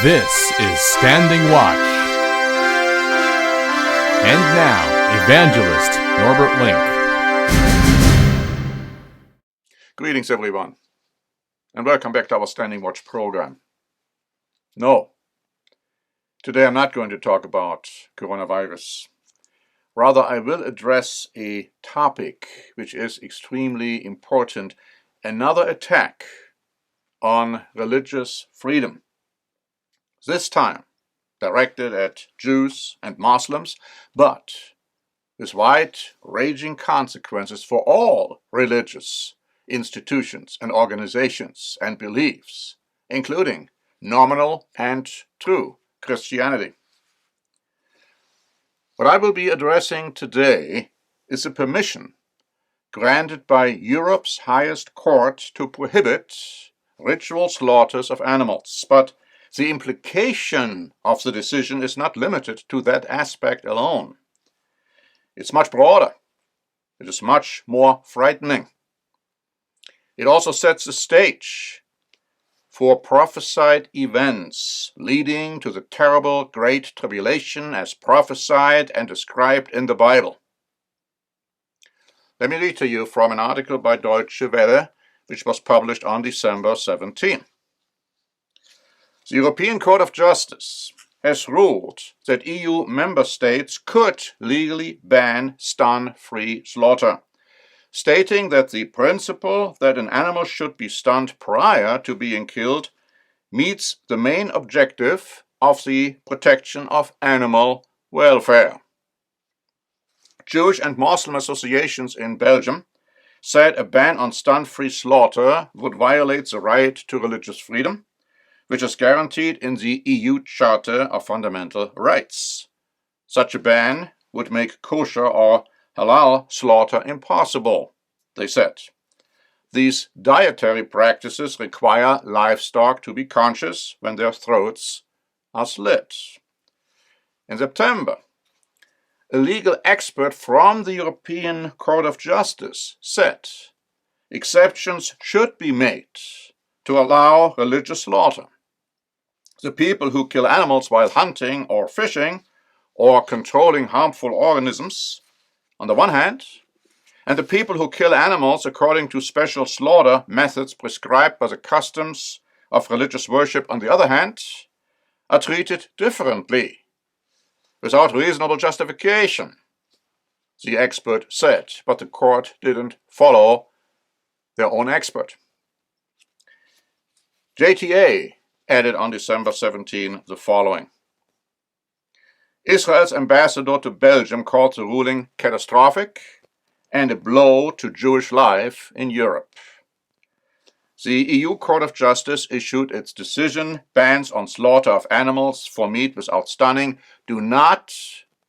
This is Standing Watch. And now, Evangelist Norbert Link. Greetings, everyone, and welcome back to our Standing Watch program. No, today I'm not going to talk about coronavirus. Rather, I will address a topic which is extremely important, another attack on religious freedom. This time directed at Jews and Muslims, but with wide-ranging consequences for all religious institutions and organizations and beliefs, including nominal and true Christianity. What I will be addressing today is a permission granted by Europe's highest court to prohibit ritual slaughters of animals, but the implication of the decision is not limited to that aspect alone. It's much broader. It is much more frightening. It also sets the stage for prophesied events leading to the terrible Great Tribulation as prophesied and described in the Bible. Let me read to you from an article by Deutsche Welle, which was published on December 17. The European Court of Justice has ruled that EU member states could legally ban stun-free slaughter, stating that the principle that an animal should be stunned prior to being killed meets the main objective of the protection of animal welfare. Jewish and Muslim associations in Belgium said a ban on stun-free slaughter would violate the right to religious freedom, which is guaranteed in the EU Charter of Fundamental Rights. Such a ban would make kosher or halal slaughter impossible, they said. These dietary practices require livestock to be conscious when their throats are slit. In September, a legal expert from the European Court of Justice said exceptions should be made to allow religious slaughter. The people who kill animals while hunting or fishing or controlling harmful organisms, on the one hand, and the people who kill animals according to special slaughter methods prescribed by the customs of religious worship, on the other hand, are treated differently, without reasonable justification, the expert said, but the court didn't follow their own expert. JTA added on December 17 the following. Israel's ambassador to Belgium called the ruling catastrophic and a blow to Jewish life in Europe. The EU Court of Justice issued its decision: bans on slaughter of animals for meat without stunning do not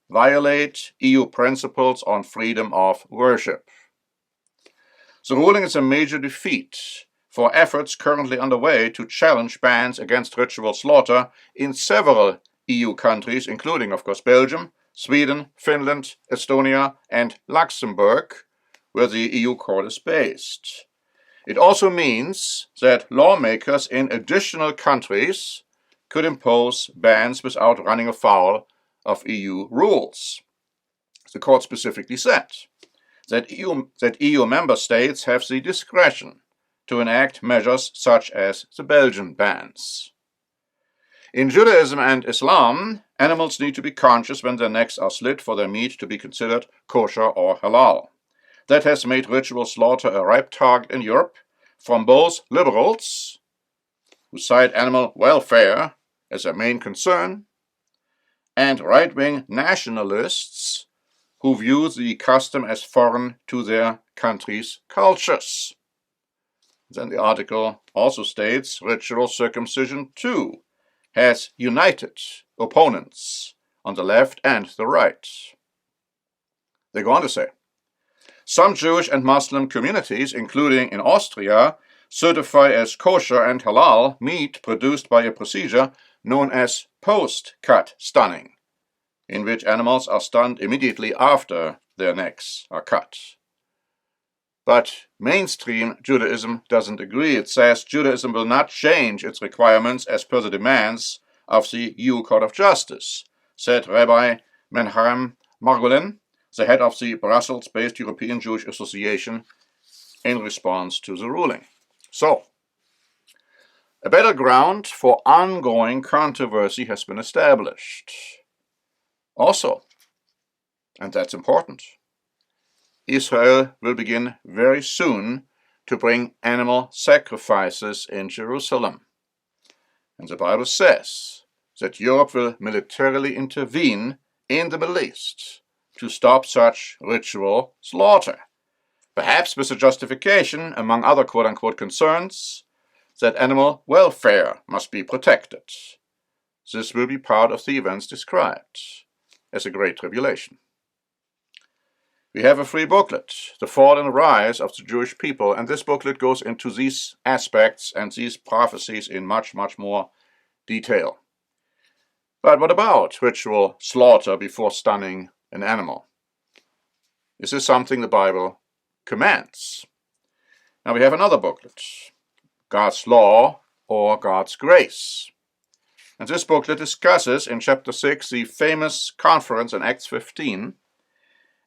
violate EU principles on freedom of worship. The ruling is a major defeat for efforts currently underway to challenge bans against ritual slaughter in several EU countries, including, of course, Belgium, Sweden, Finland, Estonia, and Luxembourg, where the EU court is based. It also means that lawmakers in additional countries could impose bans without running afoul of EU rules. The court specifically said that EU member states have the discretion to enact measures such as the Belgian bans. In Judaism and Islam, animals need to be conscious when their necks are slit for their meat to be considered kosher or halal. That has made ritual slaughter a ripe target in Europe from both liberals, who cite animal welfare as their main concern, and right-wing nationalists who view the custom as foreign to their country's cultures. Then the article also states ritual circumcision, too, has united opponents on the left and the right. They go on to say, some Jewish and Muslim communities, including in Austria, certify as kosher and halal meat produced by a procedure known as post-cut stunning, in which animals are stunned immediately after their necks are cut. But mainstream Judaism doesn't agree. It says Judaism will not change its requirements as per the demands of the EU Court of Justice, said Rabbi Menachem Margolin, the head of the Brussels-based European Jewish Association, in response to the ruling. So, a battleground for ongoing controversy has been established. Also, and that's important, Israel will begin very soon to bring animal sacrifices in Jerusalem. And the Bible says that Europe will militarily intervene in the Middle East to stop such ritual slaughter, perhaps with the justification, among other quote-unquote concerns, that animal welfare must be protected. This will be part of the events described as a Great Tribulation. We have a free booklet, The Fall and Rise of the Jewish People, and this booklet goes into these aspects and these prophecies in much, much more detail. But what about ritual slaughter before stunning an animal? Is this something the Bible commands? Now we have another booklet, God's Law or God's Grace. And this booklet discusses in chapter 6 the famous conference in Acts 15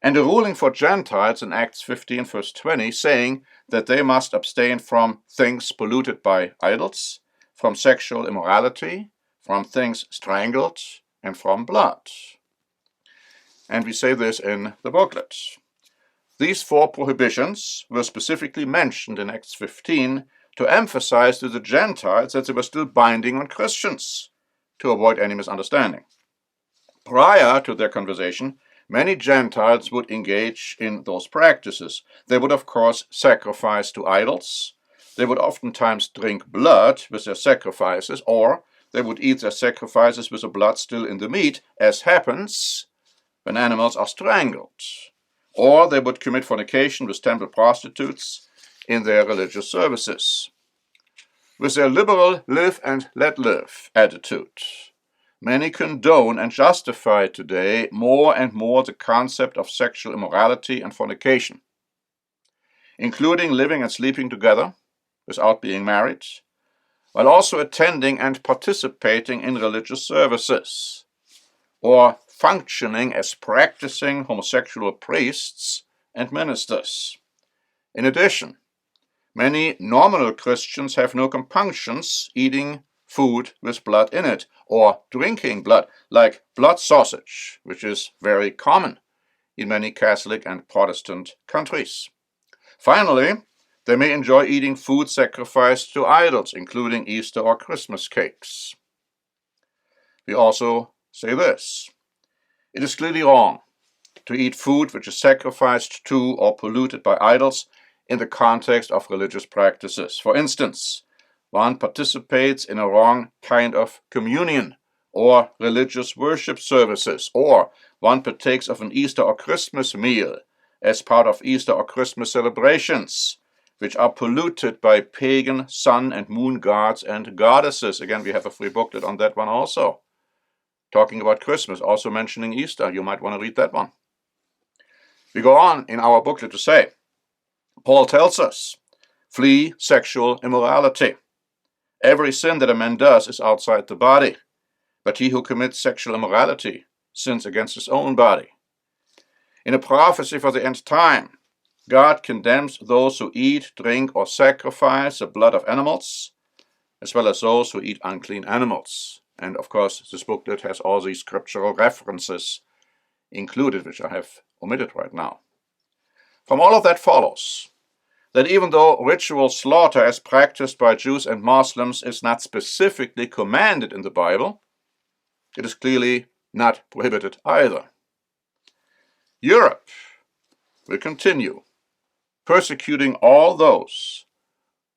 and the ruling for Gentiles in Acts 15 verse 20, saying that they must abstain from things polluted by idols, from sexual immorality, from things strangled, and from blood. And we say this in the booklet. These 4 prohibitions were specifically mentioned in Acts 15 to emphasize to the Gentiles that they were still binding on Christians to avoid any misunderstanding. Prior to their conversation, many Gentiles would engage in those practices. They would, of course, sacrifice to idols. They would oftentimes drink blood with their sacrifices, or they would eat their sacrifices with the blood still in the meat, as happens when animals are strangled. Or they would commit fornication with temple prostitutes in their religious services. With their liberal live and let live attitude, many condone and justify today more and more the concept of sexual immorality and fornication, including living and sleeping together without being married, while also attending and participating in religious services, or functioning as practicing homosexual priests and ministers. In addition, many nominal Christians have no compunctions eating food with blood in it, or drinking blood, like blood sausage, which is very common in many Catholic and Protestant countries. Finally, they may enjoy eating food sacrificed to idols, including Easter or Christmas cakes. We also say this: it is clearly wrong to eat food which is sacrificed to or polluted by idols in the context of religious practices. For instance, one participates in a wrong kind of communion or religious worship services, or one partakes of an Easter or Christmas meal as part of Easter or Christmas celebrations, which are polluted by pagan sun and moon gods and goddesses. Again, we have a free booklet on that one also, talking about Christmas, also mentioning Easter. You might want to read that one. We go on in our booklet to say, Paul tells us, flee sexual immorality. Every sin that a man does is outside the body, but he who commits sexual immorality sins against his own body. In a prophecy for the end time, God condemns those who eat, drink, or sacrifice the blood of animals, as well as those who eat unclean animals. And of course, this booklet has all these scriptural references included, which I have omitted right now. From all of that follows that even though ritual slaughter as practiced by Jews and Muslims is not specifically commanded in the Bible, it is clearly not prohibited either. Europe will continue persecuting all those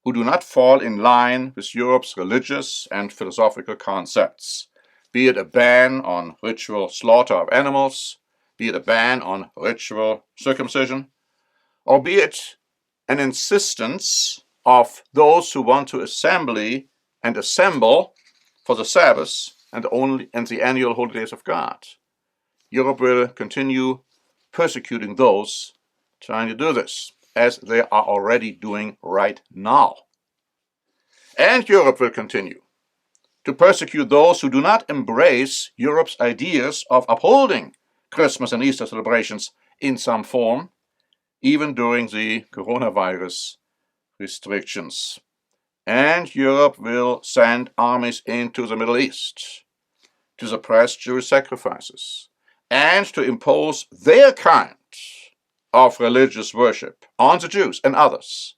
who do not fall in line with Europe's religious and philosophical concepts, be it a ban on ritual slaughter of animals, be it a ban on ritual circumcision, or be it an insistence of those who want to assemble for the Sabbath and the annual holy days of God. Europe will continue persecuting those trying to do this, as they are already doing right now. And Europe will continue to to persecute those who do not embrace Europe's ideas of upholding Christmas and Easter celebrations in some form, even during the coronavirus restrictions. And Europe will send armies into the Middle East to suppress Jewish sacrifices and to impose their kind of religious worship on the Jews and others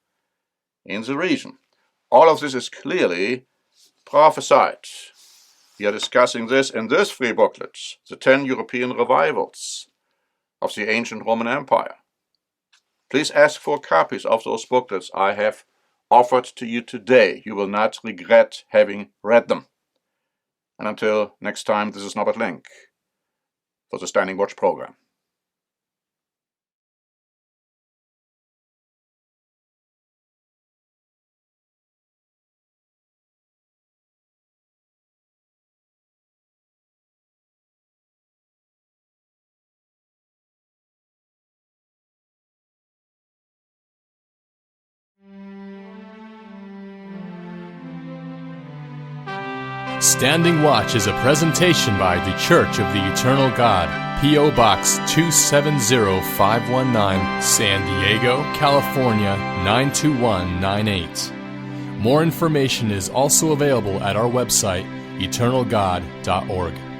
in the region. All of this is clearly prophesied. We are discussing this in this free booklet, The 10 European Revivals of the Ancient Roman Empire. Please ask for copies of those booklets I have offered to you today. You will not regret having read them. And until next time, this is Norbert Link for the Standing Watch program. Standing Watch is a presentation by The Church of the Eternal God, P.O. Box 270519, San Diego, California 92198. More information is also available at our website, eternalgod.org.